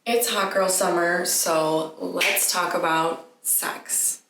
It's hot girl summer, so let's talk about sex.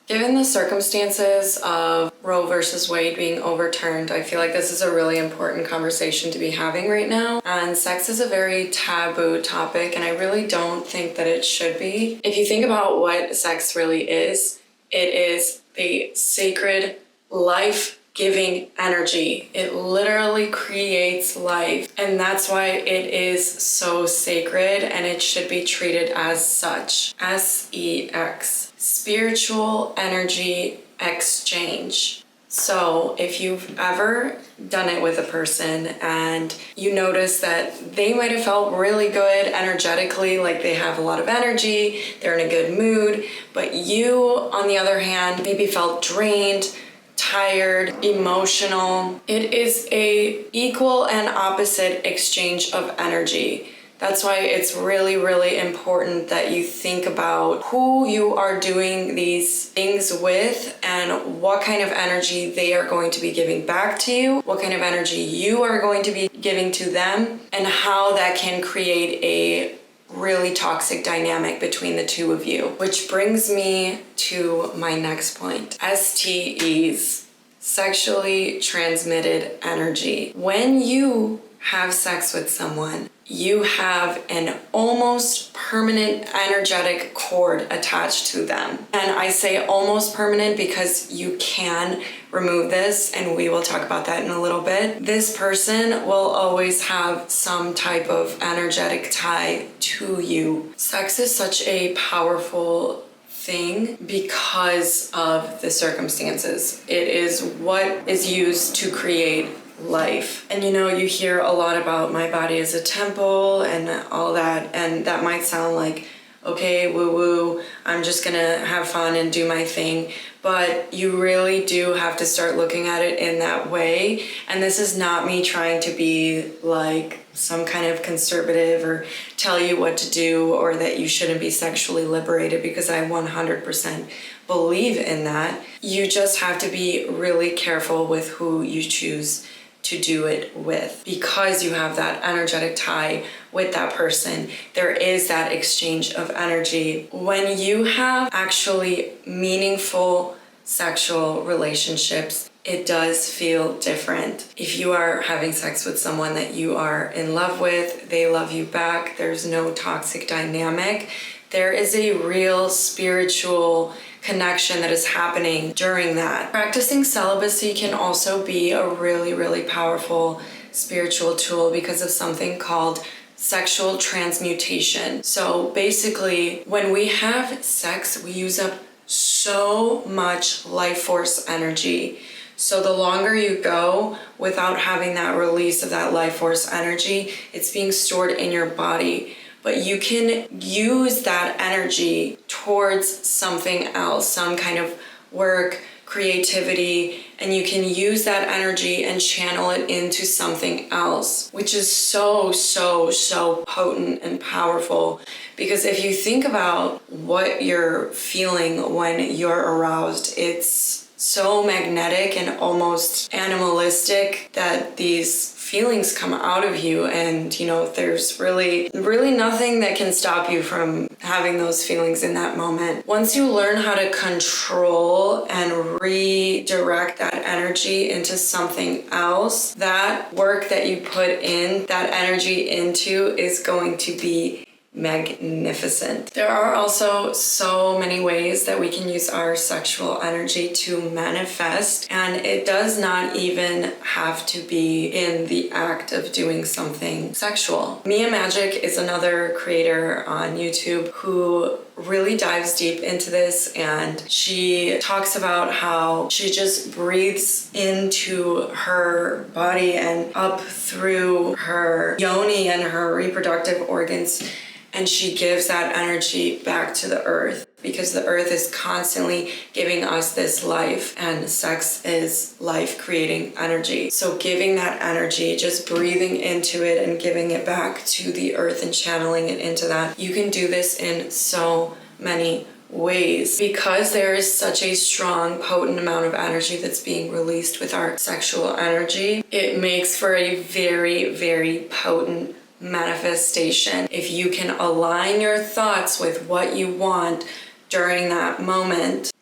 Given the circumstances of Roe versus Wade being overturned, I feel like this is a really important conversation to be having right now. And sex is a very taboo topic, and I really don't think that it should be. If you think about what sex really is, it is the sacred life-giving energy. It literally creates life, and that's why it is so sacred, and it should be treated as such. SEX. Spiritual energy exchange. So if you've ever done it with a person and you notice that they might have felt really good energetically, like they have a lot of energy, they're in a good mood, but you, on the other hand, maybe felt drained, tired, emotional. It is a equal and opposite exchange of energy. That's why it's really, really important that you think about who you are doing these things with and what kind of energy they are going to be giving back to you, what kind of energy you are going to be giving to them, and how that can create a really toxic dynamic between the two of you. Which brings me to my next point. STEs, sexually transmitted energy. When you have sex with someone, you have an almost permanent energetic cord attached to them. And I say almost permanent because you can remove this, and we will talk about that in a little bit. This person will always have some type of energetic tie to you. Sex is such a powerful thing because of the circumstances. It is what is used to create life. And you hear a lot about my body as a temple and all that, and that might sound like, okay, woo-woo, I'm just gonna have fun and do my thing. But you really do have to start looking at it in that way. And this is not me trying to be like some kind of conservative or tell you what to do or that you shouldn't be sexually liberated, because I 100% believe in that. You just have to be really careful with who you choose to do it with, because you have that energetic tie with that person. There is that exchange of energy. When you have actually meaningful sexual relationships, it does feel different. If you are having sex with someone that you are in love with, they love you back, there's no toxic dynamic, there is a real spiritual connection that is happening during that. Practicing celibacy can also be a really, really powerful spiritual tool because of something called sexual transmutation. So basically, when we have sex, we use up so much life force energy. So the longer you go without having that release of that life force energy, it's being stored in your body. But you can use that energy towards something else, some kind of work, creativity, and you can use that energy and channel it into something else, which is so, so, so potent and powerful. Because if you think about what you're feeling when you're aroused, it's so magnetic and almost animalistic that these feelings come out of you, and there's really nothing that can stop you from having those feelings in that moment. Once you learn how to control and redirect that energy into something else, that work that you put in that energy into is going to be magnificent. There are also so many ways that we can use our sexual energy to manifest, and it does not even have to be in the act of doing something sexual. Mia Magic is another creator on YouTube who really dives deep into this, and she talks about how she just breathes into her body and up through her yoni and her reproductive organs, and she gives that energy back to the earth, because the earth is constantly giving us this life, and sex is life creating energy. So giving that energy, just breathing into it and giving it back to the earth and channeling it into that. You can do this in so many ways. Because there is such a strong, potent amount of energy that's being released with our sexual energy, it makes for a very, very potent manifestation. If you can align your thoughts with what you want during that moment,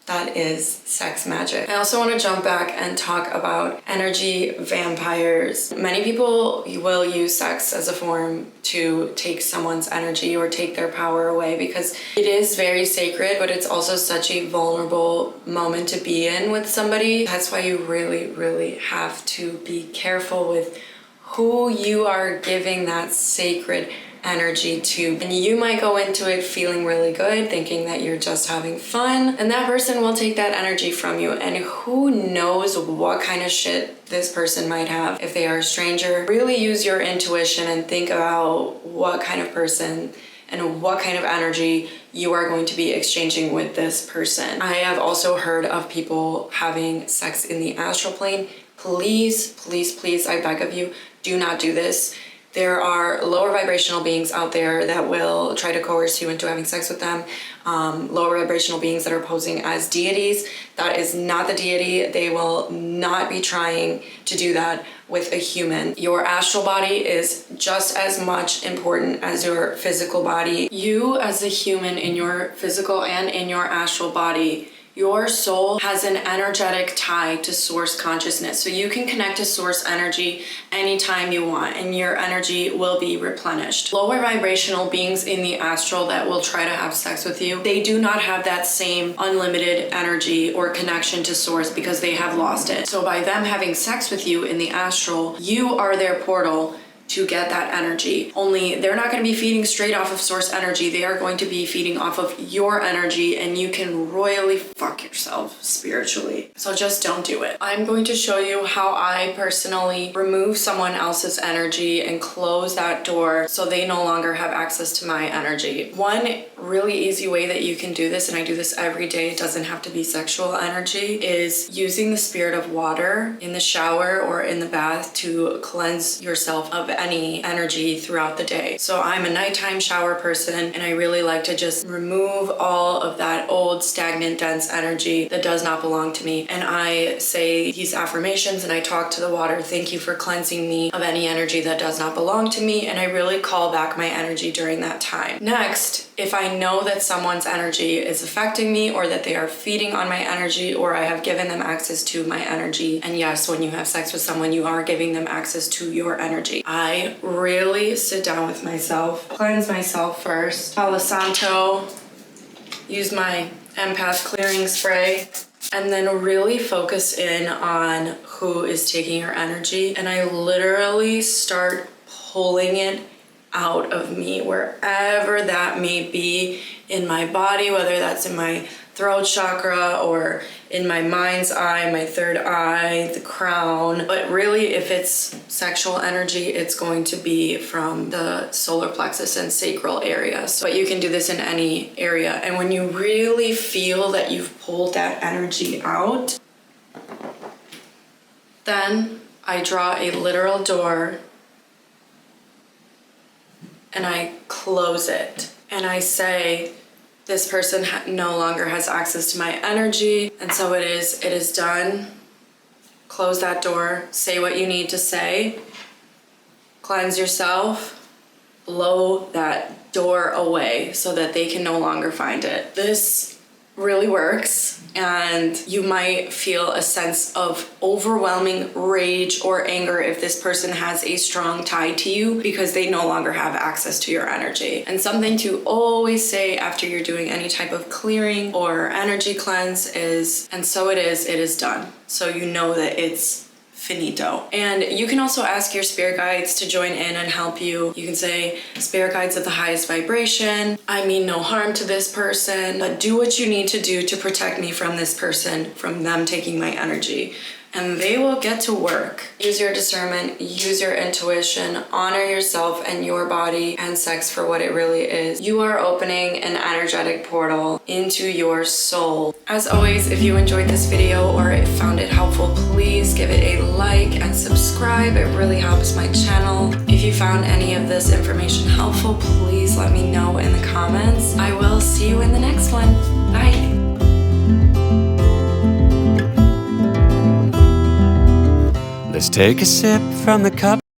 that is sex magic. I also want to jump back and talk about energy vampires. Many people will use sex as a form to take someone's energy or take their power away because it is very sacred, but it's also such a vulnerable moment to be in with somebody. That's why you really, really have to be careful with who you are giving that sacred energy to. And you might go into it feeling really good, thinking that you're just having fun, and that person will take that energy from you. And who knows what kind of shit this person might have if they are a stranger. Really use your intuition and think about what kind of person and what kind of energy you are going to be exchanging with this person. I have also heard of people having sex in the astral plane. Please, please, please, I beg of you, do not do this. There are lower vibrational beings out there that will try to coerce you into having sex with them. Lower vibrational beings that are posing as deities. That is not the deity. They will not be trying to do that with a human. Your astral body is just as much important as your physical body. You as a human in your physical and in your astral body, your soul has an energetic tie to source consciousness. So you can connect to source energy anytime you want and your energy will be replenished. Lower vibrational beings in the astral that will try to have sex with you, they do not have that same unlimited energy or connection to source because they have lost it. So by them having sex with you in the astral, you are their portal to get that energy. Only they're not going to be feeding straight off of source energy. They are going to be feeding off of your energy and you can royally fuck yourself spiritually. So just don't do it. I'm going to show you how I personally remove someone else's energy and close that door so they no longer have access to my energy. One really easy way that you can do this, and I do this every day, it doesn't have to be sexual energy, is using the spirit of water in the shower or in the bath to cleanse yourself of any energy throughout the day. So I'm a nighttime shower person and I really like to just remove all of that old, stagnant, dense energy that does not belong to me. And I say these affirmations and I talk to the water, thank you for cleansing me of any energy that does not belong to me, and I really call back my energy during that time. Next, if I know that someone's energy is affecting me or that they are feeding on my energy or I have given them access to my energy, and yes, when you have sex with someone, you are giving them access to your energy. I really sit down with myself, cleanse myself first, Palo Santo, use my empath clearing spray, and then really focus in on who is taking your energy. And I literally start pulling it out of me, wherever that may be in my body, whether that's in my throat chakra or in my mind's eye, my third eye, the crown. But really, if it's sexual energy, it's going to be from the solar plexus and sacral areas. But you can do this in any area. And when you really feel that you've pulled that energy out, then I draw a literal door and I close it. And I say, this person no longer has access to my energy, and so it is done. Close that door, say what you need to say, cleanse yourself, blow that door away so that they can no longer find it. This really works, and you might feel a sense of overwhelming rage or anger if this person has a strong tie to you because they no longer have access to your energy. And something to always say after you're doing any type of clearing or energy cleanse is, and so it is done. So you know that it's finito. And you can also ask your spirit guides to join in and help you. You can say, spirit guides of the highest vibration, I mean no harm to this person, but do what you need to do to protect me from this person, from them taking my energy. And they will get to work. Use your discernment, use your intuition, honor yourself and your body and sex for what it really is. You are opening an energetic portal into your soul. As always, if you enjoyed this video or found it helpful, please give it a like and subscribe. subscribe. It really helps my channel. If you found any of this information helpful, please let me know in the comments. I will see you in the next one. Bye. Let's take a sip from the cup